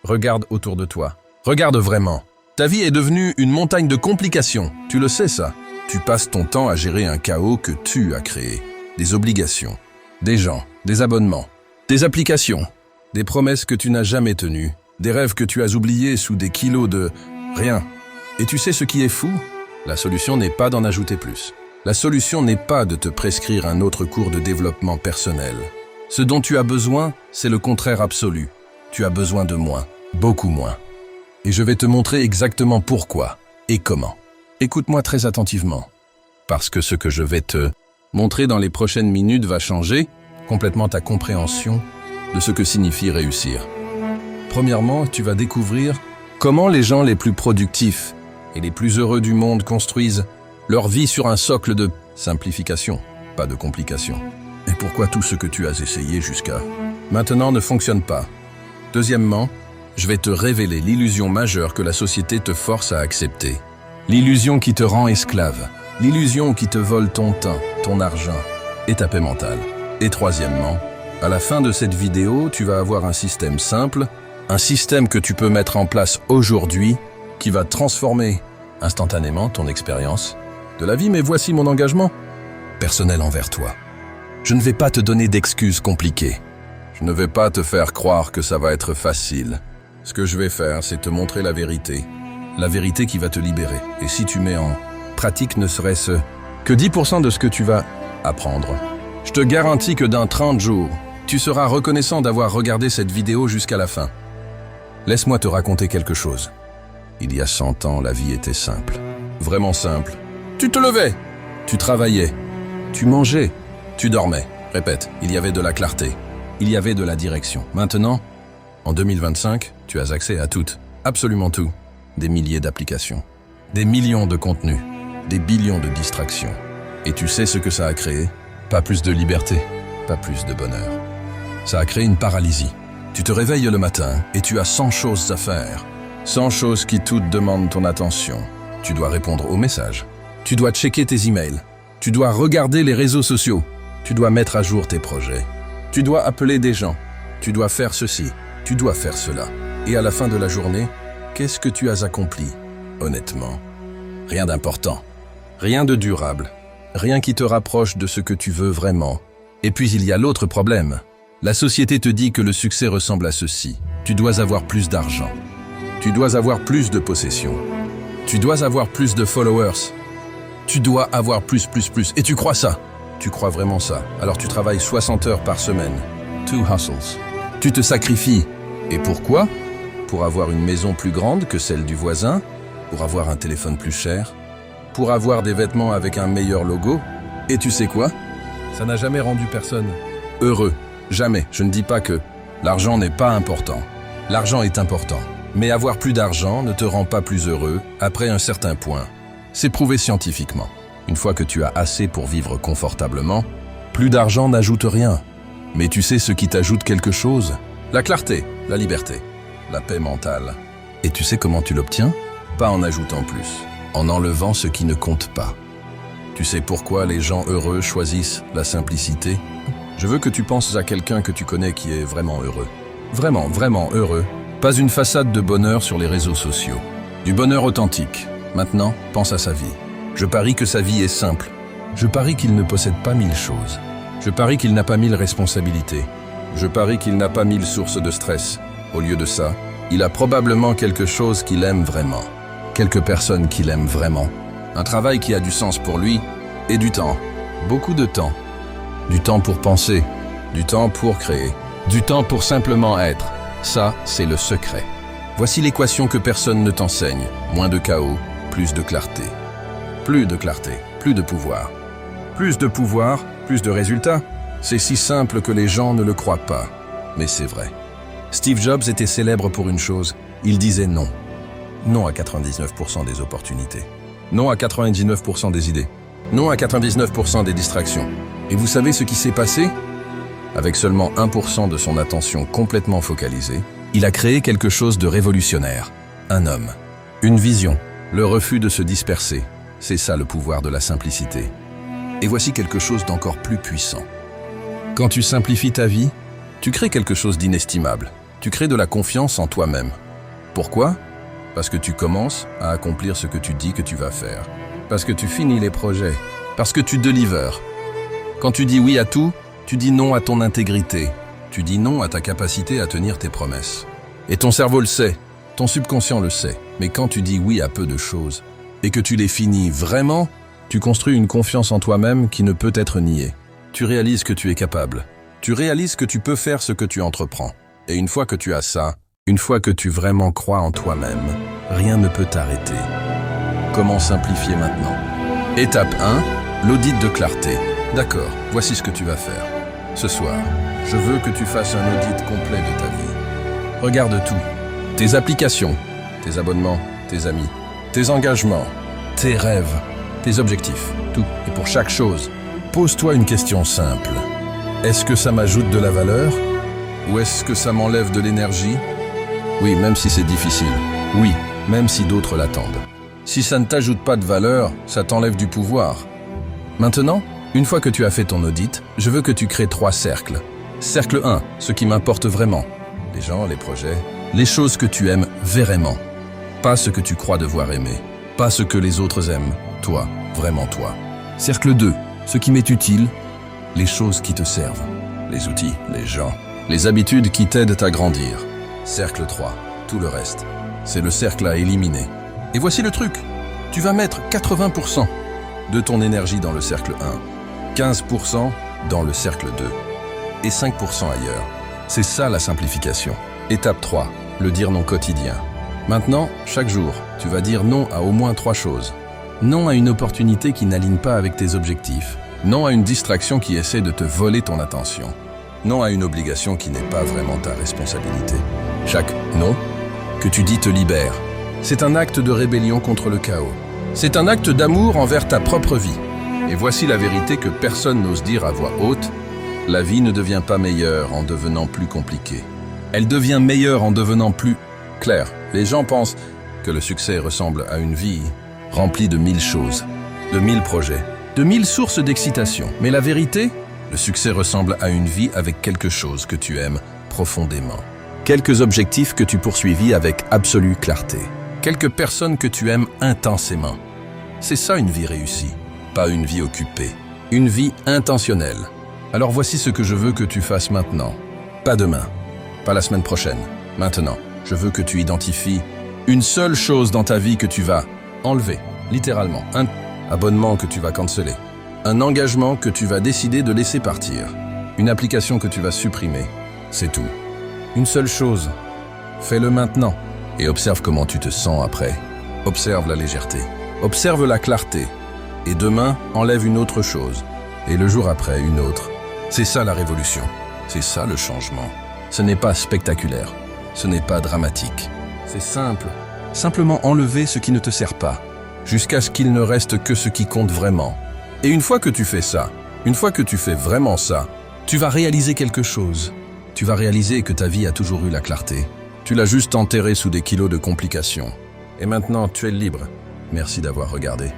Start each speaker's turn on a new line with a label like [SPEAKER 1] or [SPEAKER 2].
[SPEAKER 1] Regarde autour de toi. Regarde vraiment. Ta vie est devenue une montagne de complications. Tu le sais ça. Tu passes ton temps à gérer un chaos que tu as créé. Des obligations, des gens, des abonnements, des applications, des promesses que tu n'as jamais tenues, des rêves que tu as oubliés sous des kilos de rien. Et tu sais ce qui est fou? La solution n'est pas d'en ajouter plus. La solution n'est pas de te prescrire un autre cours de développement personnel. Ce dont tu as besoin, c'est le contraire absolu. Tu as besoin de moins, beaucoup moins. Et je vais te montrer exactement pourquoi et comment. Écoute-moi très attentivement, parce que ce que je vais te montrer dans les prochaines minutes va changer complètement ta compréhension de ce que signifie réussir. Premièrement, tu vas découvrir comment les gens les plus productifs et les plus heureux du monde construisent leur vie sur un socle de simplification, pas de complications. Et pourquoi tout ce que tu as essayé jusqu'à maintenant ne fonctionne pas. Deuxièmement, je vais te révéler l'illusion majeure que la société te force à accepter. L'illusion qui te rend esclave. L'illusion qui te vole ton temps, ton argent et ta paix mentale. Et troisièmement, à la fin de cette vidéo, tu vas avoir un système simple, un système que tu peux mettre en place aujourd'hui, qui va transformer instantanément ton expérience de la vie. Mais voici mon engagement personnel envers toi. Je ne vais pas te donner d'excuses compliquées. Je ne vais pas te faire croire que ça va être facile. Ce que je vais faire, c'est te montrer la vérité qui va te libérer. Et si tu mets en pratique ne serait-ce que 10% de ce que tu vas apprendre, je te garantis que dans 30 jours, tu seras reconnaissant d'avoir regardé cette vidéo jusqu'à la fin. Laisse-moi te raconter quelque chose. Il y a 100 ans, la vie était simple. Vraiment simple. Tu te levais, tu travaillais, tu mangeais, tu dormais. Répète, il y avait de la clarté, il y avait de la direction. Maintenant, en 2025, tu as accès à tout, absolument tout. Des milliers d'applications, des millions de contenus, des billions de distractions. Et tu sais ce que ça a créé? Pas plus de liberté, pas plus de bonheur. Ça a créé une paralysie. Tu te réveilles le matin et tu as 100 choses à faire. 100 choses qui toutes demandent ton attention. Tu dois répondre aux messages. Tu dois checker tes emails. Tu dois regarder les réseaux sociaux. Tu dois mettre à jour tes projets. Tu dois appeler des gens. Tu dois faire ceci. Tu dois faire cela. Et à la fin de la journée, qu'est-ce que tu as accompli? Honnêtement, rien d'important. Rien de durable. Rien qui te rapproche de ce que tu veux vraiment. Et puis il y a l'autre problème. La société te dit que le succès ressemble à ceci. Tu dois avoir plus d'argent. Tu dois avoir plus de possessions. Tu dois avoir plus de followers. Tu dois avoir plus. Et tu crois ça? Tu crois vraiment ça? Alors tu travailles 60 heures par semaine. 2 hustles. Tu te sacrifies. Et pourquoi? Pour avoir une maison plus grande que celle du voisin? Pour avoir un téléphone plus cher? Pour avoir des vêtements avec un meilleur logo? Et tu sais quoi? Ça n'a jamais rendu personne heureux. Jamais. Je ne dis pas que l'argent n'est pas important. L'argent est important. Mais avoir plus d'argent ne te rend pas plus heureux après un certain point. C'est prouvé scientifiquement. Une fois que tu as assez pour vivre confortablement, plus d'argent n'ajoute rien. Mais tu sais ce qui t'ajoute quelque chose? La clarté, la liberté, la paix mentale. Et tu sais comment tu l'obtiens? Pas en ajoutant plus, en enlevant ce qui ne compte pas. Tu sais pourquoi les gens heureux choisissent la simplicité? Je veux que tu penses à quelqu'un que tu connais qui est vraiment heureux. Vraiment, vraiment heureux. Pas une façade de bonheur sur les réseaux sociaux. Du bonheur authentique. Maintenant, pense à sa vie. Je parie que sa vie est simple. Je parie qu'il ne possède pas 1000 choses. Je parie qu'il n'a pas 1000 responsabilités. Je parie qu'il n'a pas 1000 sources de stress. Au lieu de ça, il a probablement quelque chose qu'il aime vraiment. Quelques personnes qu'il aime vraiment. Un travail qui a du sens pour lui et du temps. Beaucoup de temps. Du temps pour penser. Du temps pour créer. Du temps pour simplement être. Ça, c'est le secret. Voici l'équation que personne ne t'enseigne. Moins de chaos, plus de clarté. Plus de clarté, plus de pouvoir. Plus de pouvoir, plus de résultats. C'est si simple que les gens ne le croient pas. Mais c'est vrai. Steve Jobs était célèbre pour une chose. Il disait non. Non à 99% des opportunités. Non à 99% des idées. Non à 99% des distractions. Et vous savez ce qui s'est passé? Avec seulement 1% de son attention complètement focalisée, il a créé quelque chose de révolutionnaire. Un homme. Une vision. Le refus de se disperser. C'est ça le pouvoir de la simplicité. Et voici quelque chose d'encore plus puissant. Quand tu simplifies ta vie, tu crées quelque chose d'inestimable. Tu crées de la confiance en toi-même. Pourquoi? Parce que tu commences à accomplir ce que tu dis que tu vas faire. Parce que tu finis les projets. Parce que tu delivers. Quand tu dis oui à tout, tu dis non à ton intégrité. Tu dis non à ta capacité à tenir tes promesses. Et ton cerveau le sait, ton subconscient le sait. Mais quand tu dis oui à peu de choses et que tu les finis vraiment, tu construis une confiance en toi-même qui ne peut être niée. Tu réalises que tu es capable. Tu réalises que tu peux faire ce que tu entreprends. Et une fois que tu as ça, une fois que tu vraiment crois en toi-même, rien ne peut t'arrêter. Comment simplifier maintenant? Étape 1, l'audit de clarté. D'accord, voici ce que tu vas faire. Ce soir, je veux que tu fasses un audit complet de ta vie. Regarde tout. Tes applications, tes abonnements, tes amis, tes engagements, tes rêves, tes objectifs, tout. Et pour chaque chose, pose-toi une question simple. Est-ce que ça m'ajoute de la valeur? Ou est-ce que ça m'enlève de l'énergie? Oui, même si c'est difficile. Oui, même si d'autres l'attendent. Si ça ne t'ajoute pas de valeur, ça t'enlève du pouvoir. Maintenant, une fois que tu as fait ton audit, je veux que tu crées 3 cercles. Cercle 1, ce qui m'importe vraiment. Les gens, les projets, les choses que tu aimes vraiment. Pas ce que tu crois devoir aimer. Pas ce que les autres aiment. Toi, vraiment toi. Cercle 2, ce qui m'est utile. Les choses qui te servent. Les outils, les gens, les habitudes qui t'aident à grandir. Cercle 3, tout le reste. C'est le cercle à éliminer. Et voici le truc. Tu vas mettre 80% de ton énergie dans le cercle 1, 15% dans le cercle 2 et 5% ailleurs. C'est ça la simplification. Étape 3, le dire non quotidien. Maintenant, chaque jour, tu vas dire non à au moins 3 choses. Non à une opportunité qui n'aligne pas avec tes objectifs. Non à une distraction qui essaie de te voler ton attention. Non à une obligation qui n'est pas vraiment ta responsabilité. Chaque non que tu dis te libère. C'est un acte de rébellion contre le chaos. C'est un acte d'amour envers ta propre vie. Et voici la vérité que personne n'ose dire à voix haute. La vie ne devient pas meilleure en devenant plus compliquée. Elle devient meilleure en devenant plus claire. Les gens pensent que le succès ressemble à une vie remplie de 1000 choses, de 1000 projets, de 1000 sources d'excitation. Mais la vérité, le succès ressemble à une vie avec quelque chose que tu aimes profondément. Quelques objectifs que tu poursuivis avec absolue clarté. Quelques personnes que tu aimes intensément. C'est ça une vie réussie, pas une vie occupée. Une vie intentionnelle. Alors voici ce que je veux que tu fasses maintenant. Pas demain, pas la semaine prochaine. Maintenant, je veux que tu identifies une seule chose dans ta vie que tu vas enlever, littéralement. Un abonnement que tu vas canceller. Un engagement que tu vas décider de laisser partir. Une application que tu vas supprimer. C'est tout. Une seule chose. Fais-le maintenant. Et observe comment tu te sens après. Observe la légèreté. Observe la clarté. Et demain, enlève une autre chose. Et le jour après, une autre. C'est ça la révolution. C'est ça le changement. Ce n'est pas spectaculaire. Ce n'est pas dramatique. C'est simple. Simplement enlever ce qui ne te sert pas. Jusqu'à ce qu'il ne reste que ce qui compte vraiment. Et une fois que tu fais ça, une fois que tu fais vraiment ça, tu vas réaliser quelque chose. Tu vas réaliser que ta vie a toujours eu la clarté. Tu l'as juste enterré sous des kilos de complications. Et maintenant, tu es libre. Merci d'avoir regardé.